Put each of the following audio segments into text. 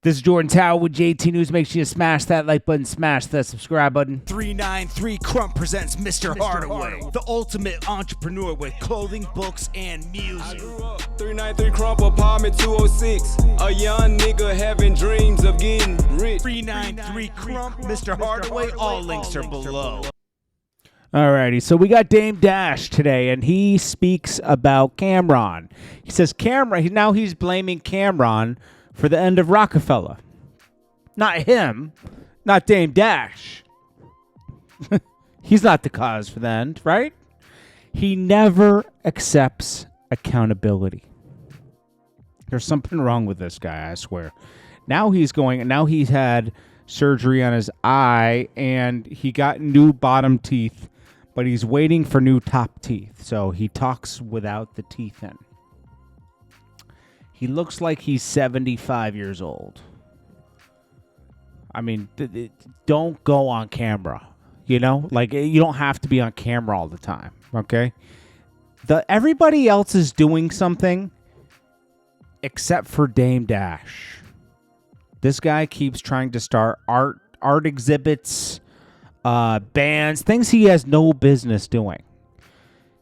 This is Jordan Tower with JT News. Make sure you smash that like button, smash that subscribe button. 393 Crump presents Mr. Hardaway, the ultimate entrepreneur with clothing, books, and music. I grew up 393 Crump, apartment 206. A young nigga having dreams of getting rich. 393 Crump, Mr. Hardaway, all links are below. Alrighty, so we got Dame Dash today, and he speaks about Camron. He says now he's blaming Camron for the end of Rockefeller. Not him, not Dame Dash. He's not the cause for the end, right? He never accepts accountability. There's something wrong with this guy, I swear. Now he's had surgery on his eye, and he got new bottom teeth, but he's waiting for new top teeth. So he talks without the teeth in. He looks like he's 75 years old. I mean, don't go on camera. You know? Like, you don't have to be on camera all the time. Okay? Everybody else is doing something except for Dame Dash. This guy keeps trying to start art exhibits, bands, things he has no business doing.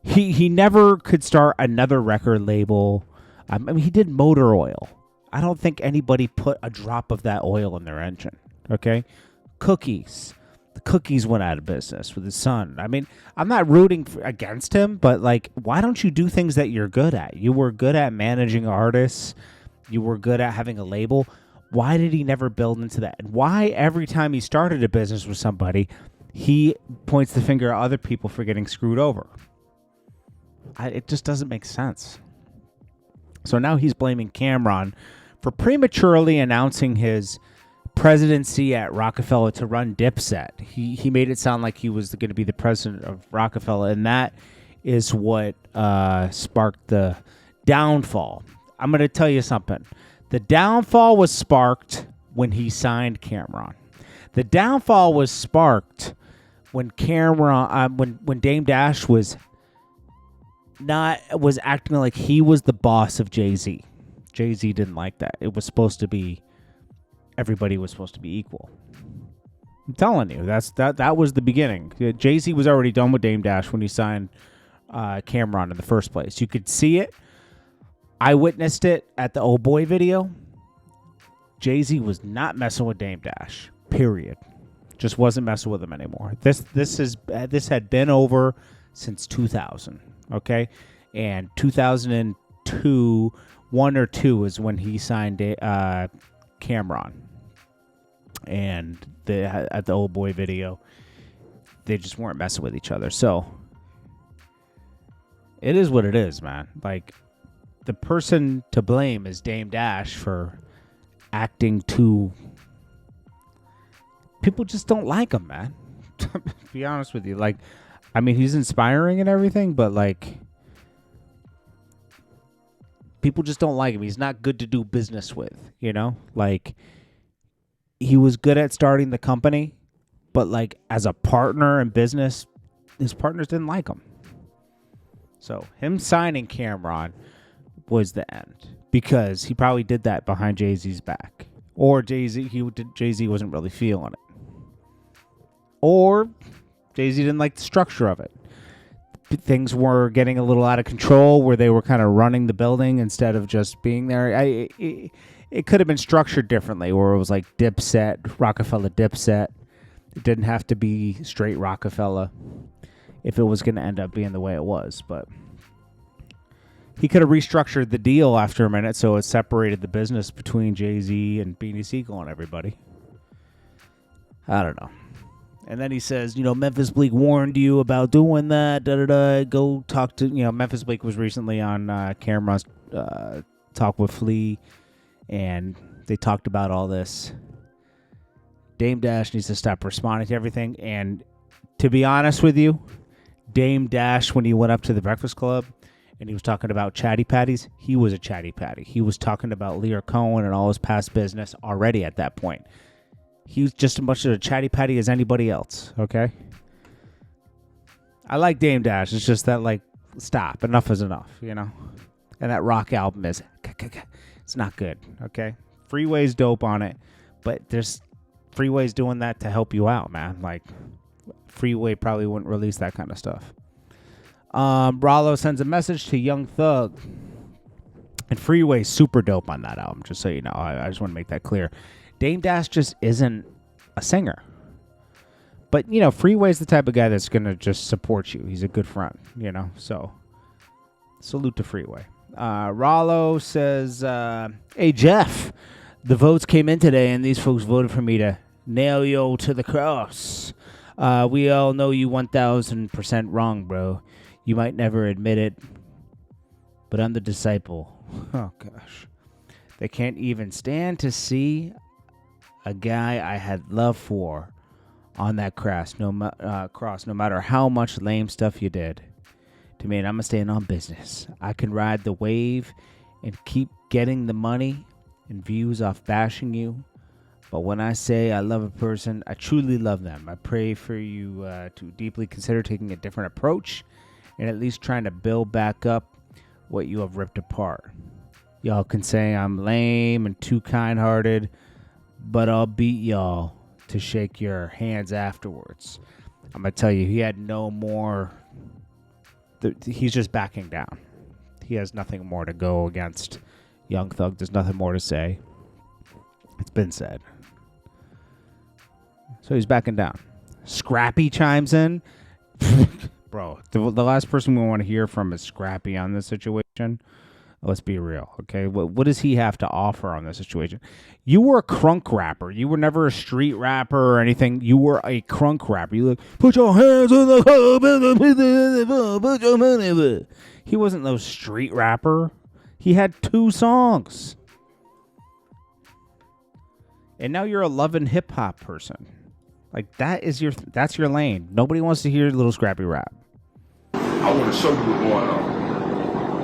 He never could start another record label. I mean, he did motor oil. I don't think anybody put a drop of that oil in their engine. Okay? Cookies. The cookies went out of business with his son. I mean, I'm not rooting against him, but like, why don't you do things that you're good at? You were good at managing artists. You were good at having a label. Why did he never build into that? And why every time he started a business with somebody, he points the finger at other people for getting screwed over? It just doesn't make sense. So now he's blaming Camron for prematurely announcing his presidency at Rockefeller to run Dipset. He made it sound like he was going to be the president of Rockefeller, and that is what sparked the downfall. I'm going to tell you something. The downfall was sparked when he signed Camron. The downfall was sparked when when Dame Dash was acting like he was the boss of Jay-Z. Jay-Z didn't like that. It was supposed to be everybody was supposed to be equal. I'm telling you, that was the beginning. Jay-Z was already done with Dame Dash when he signed Camron in the first place. You could see it. I witnessed it at the Old Boy video. Jay-Z was not messing with Dame Dash. Period. Just wasn't messing with him anymore. This had been over since 2000. Okay, and 2002, 1 or 2 is when he signed Camron. And at the Old Boy video, they just weren't messing with each other. So it is what it is, man. Like, the person to blame is Dame Dash for acting too. People just don't like him, man. To be honest with you, like, I mean, he's inspiring and everything, but like, people just don't like him. He's not good to do business with, you know? Like, he was good at starting the company, but like, as a partner in business, his partners didn't like him. So him signing Camron was the end, because he probably did that behind Jay-Z's back, or Jay-Z wasn't really feeling it, or Jay-Z didn't like the structure of it. Things were getting a little out of control where they were kind of running the building instead of just being there. It could have been structured differently, where it was like Dipset, Rockefeller Dipset. It didn't have to be straight Rockefeller if it was going to end up being the way it was. But he could have restructured the deal after a minute so it separated the business between Jay-Z and Beanie Siegel and everybody. I don't know. And then he says, Memphis Bleak warned you about doing that. Go talk to, Memphis Bleak was recently on Camron's Talk with Flea, and they talked about all this. Dame Dash needs to stop responding to everything. And to be honest with you, Dame Dash, when he went up to the Breakfast Club and he was talking about chatty patties, he was a chatty patty. He was talking about Lear Cohen and all his past business already at that point. He was just as much of a chatty patty as anybody else, okay? I like Dame Dash. It's just that, like, stop. Enough is enough, And that rock album is, it's not good, okay? Freeway's dope on it, but there's Freeway's doing that to help you out, man. Like, Freeway probably wouldn't release that kind of stuff. Ralo sends a message to Young Thug. And Freeway's super dope on that album, just so you know. I just want to make that clear. Dame Dash just isn't a singer. But, you know, Freeway's the type of guy that's going to just support you. He's a good friend, you know. So, salute to Freeway. Ralo says, hey, Jeff, the votes came in today, and these folks voted for me to nail you to the cross. We all know you 1,000% wrong, bro. You might never admit it, but I'm the disciple. Oh, gosh. They can't even stand to see a guy I had love for on that cross, no matter how much lame stuff you did. To me, and I'm staying on business. I can ride the wave and keep getting the money and views off bashing you. But when I say I love a person, I truly love them. I pray for you to deeply consider taking a different approach and at least trying to build back up what you have ripped apart. Y'all can say I'm lame and too kind-hearted, but I'll beat y'all to shake your hands afterwards. I'm going to tell you, he had no more. He's just backing down. He has nothing more to go against Young Thug. There's nothing more to say. It's been said. So he's backing down. Scrappy chimes in. Bro, the last person we want to hear from is Scrappy on this situation. Let's be real, okay? What does he have to offer on this situation? You were a crunk rapper. You were never a street rapper or anything. You were a crunk rapper. You like, put your hands on the club, put your money. He wasn't no street rapper. He had 2 songs. And now you're a loving hip-hop person. Like, that's your lane. Nobody wants to hear little Scrappy rap. I want to show you what's going on.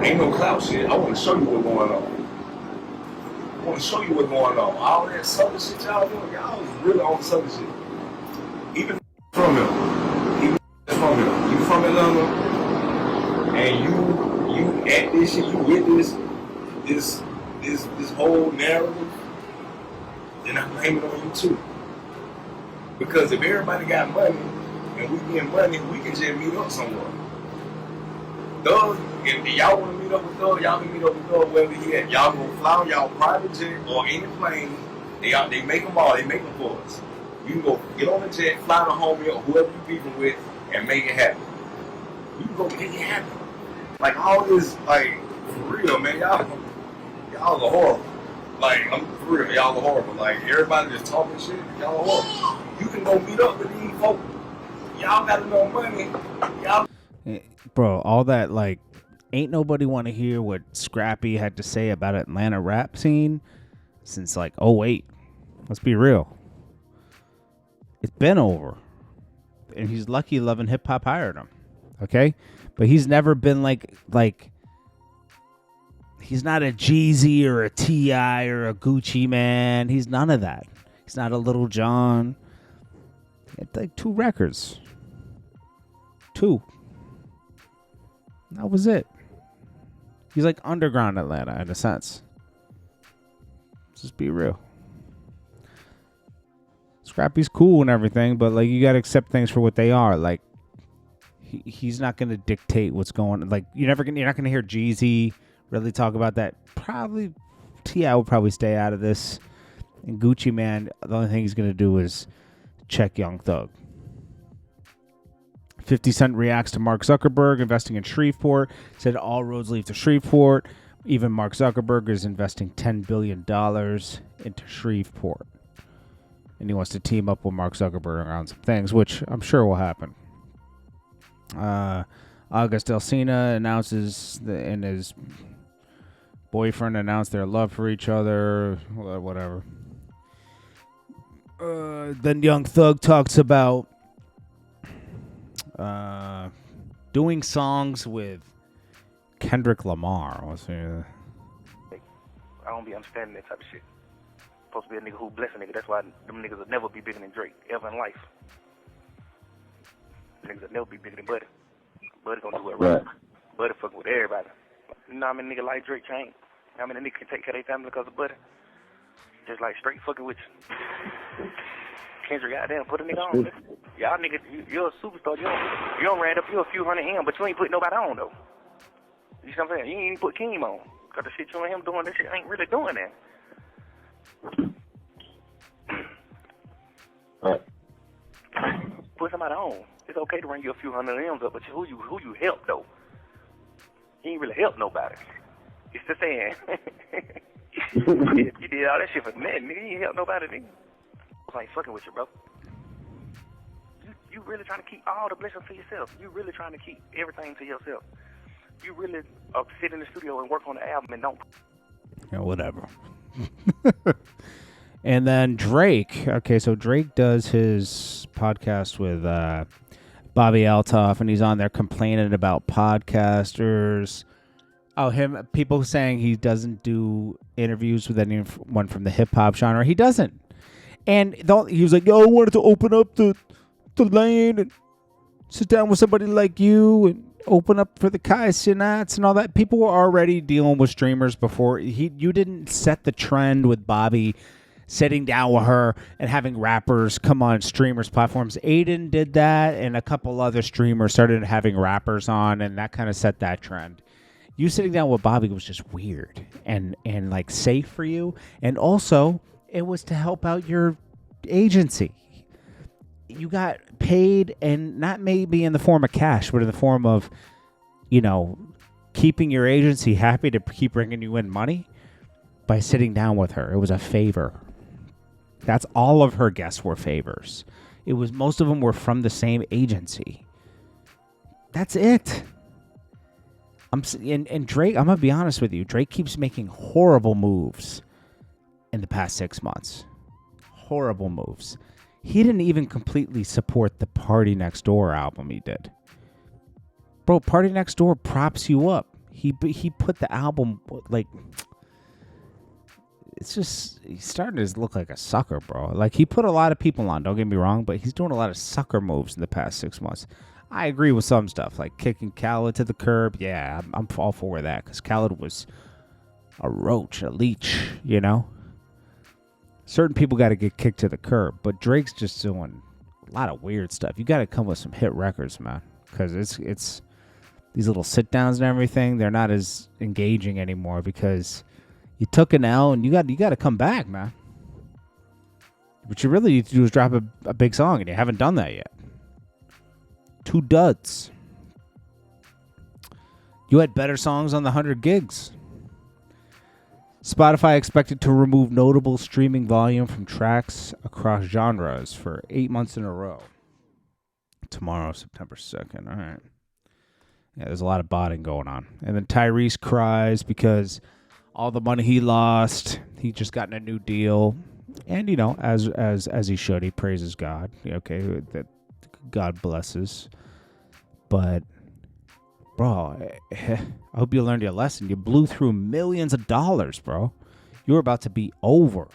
Ain't no clout shit. I want to show you what's going on. I want to show you what's going on. All that southern shit y'all doing, y'all is really on southern shit. Even from him. Even from him. You from Atlanta, and you at this shit, you with this whole narrative, then I blame it on you too. Because if everybody got money and we get money, we can just meet up somewhere. Thug, if y'all want to meet up with Thug, y'all can meet up with Thug wherever he at. Y'all go fly on y'all private jet or any plane. They make them all. They make them for us. You can go get on the jet, fly to homie or whoever you beefing with, and make it happen. You can go make it happen. Like all this, like for real, man. Y'all are horrible. Like I'm for real, y'all are horrible. Like everybody just talking shit. Y'all are horrible. You can go meet up with these folks. Y'all got enough money. Y'all. Bro, all that, like, ain't nobody want to hear what Scrappy had to say about Atlanta rap scene since, like, 2008. Let's be real. It's been over. And he's lucky Love and Hip Hop hired him. Okay? But he's never been, like, he's not a Jeezy or a T.I. or a Gucci man. He's none of that. He's not a Little John. He had, like, 2 records. 2. That was it. He's like underground Atlanta in a sense. Just be real. Scrappy's cool and everything, but like you gotta accept things for what they are. Like he's not gonna dictate what's going on. Like you're not gonna hear Jeezy really talk about that. Probably T.I. will probably stay out of this. And Gucci Man, the only thing he's gonna do is check Young Thug. 50 Cent reacts to Mark Zuckerberg investing in Shreveport. Said all roads lead to Shreveport. Even Mark Zuckerberg is investing $10 billion into Shreveport. And he wants to team up with Mark Zuckerberg around some things, which I'm sure will happen. August Alsina announces, and his boyfriend announced their love for each other. Whatever. Then Young Thug talks about doing songs with Kendrick Lamar. I don't be understanding that type of shit. Supposed to be a nigga who bless a nigga. That's why them niggas will never be bigger than Drake ever in life. Niggas will never be bigger than Buddy. Buddy gonna do it right. Buddy fucking with everybody. You know how many niggas like Drake change? How many niggas can take care of their family because of Buddy? Just like straight fucking with you. Kendrick, goddamn, put a nigga on. Y'all niggas, you're a superstar. You don't ran up you a few hundred M, but you ain't put nobody on though. You see what I'm saying? You ain't even put Keem on. Cause the shit you and him doing, this shit ain't really doing that. Right. Put somebody on. It's okay to run you a few hundred M's up, but who you help though? You ain't really help nobody. It's the saying. You did all that shit for nothing, nigga. You ain't help nobody, nigga. I ain't fucking with you, bro. You really trying to keep all the blessings to yourself. You really trying to keep everything to yourself. You really sit in the studio and work on the album and don't. Yeah, whatever. And then Drake. Okay, so Drake does his podcast with Bobby Altoff, and he's on there complaining about podcasters. Oh, people saying he doesn't do interviews with anyone from the hip-hop genre. He doesn't. And he was like, yo, I wanted to open up the lane and sit down with somebody like you and open up for the Kai Cenats and all that. People were already dealing with streamers before. You didn't set the trend with Bobby sitting down with her and having rappers come on streamers' platforms. Aiden did that, and a couple other streamers started having rappers on, and that kind of set that trend. You sitting down with Bobby was just weird and like safe for you. And also, it was to help out your agency. You got paid, and not maybe in the form of cash, but in the form of, keeping your agency happy to keep bringing you in money by sitting down with her. It was a favor. That's all of her guests were favors. It was, most of them were from the same agency. That's it. And Drake, I'm going to be honest with you. Drake keeps making horrible moves in the past 6 months. Horrible moves. He didn't even completely support the Party Next Door album he did. Bro, Party Next Door props you up. He put the album, like, it's just, he's starting to look like a sucker, bro. Like, he put a lot of people on, don't get me wrong, but he's doing a lot of sucker moves in the past 6 months. I agree with some stuff, like kicking Khaled to the curb. Yeah, I'm all for that, because Khaled was a roach, a leech, Certain people got to get kicked to the curb, but Drake's just doing a lot of weird stuff. You got to come with some hit records, man, because it's these little sit-downs and everything, they're not as engaging anymore because you took an L and you got to come back, man. What you really need to do is drop a big song, and you haven't done that yet. 2 duds. You had better songs on the 100 gigs. Spotify expected to remove notable streaming volume from tracks across genres for 8 months in a row. Tomorrow, September 2nd. All right. Yeah, there's a lot of botting going on. And then Tyrese cries because all the money he lost, he just gotten a new deal. And, as he should, he praises God. Okay, that God blesses. But, bro, I hope you learned your lesson. You blew through millions of dollars, bro. You were about to be over.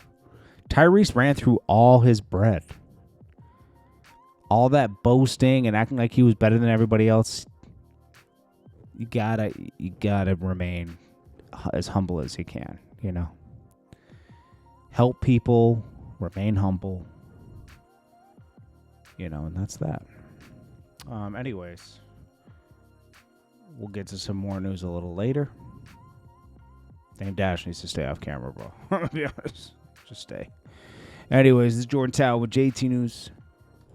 Tyrese ran through all his bread. All that boasting and acting like he was better than everybody else. You gotta remain as humble as you can, Help people, remain humble. And that's that. Anyways, we'll get to some more news a little later. Dame Dash needs to stay off camera, bro. I'll be honest. Just stay. Anyways, this is JordanTower with JT News.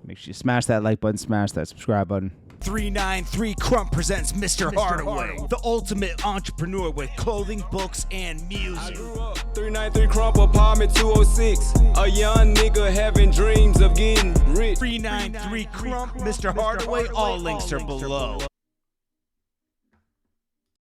Make sure you smash that like button, smash that subscribe button. 393 Crump presents Mr. Hardaway, the ultimate entrepreneur with clothing, books, and music. 393 Crump, apartment 206. A young nigga having dreams of getting rich. 393 Crump, Mr. Hardaway, all links are below.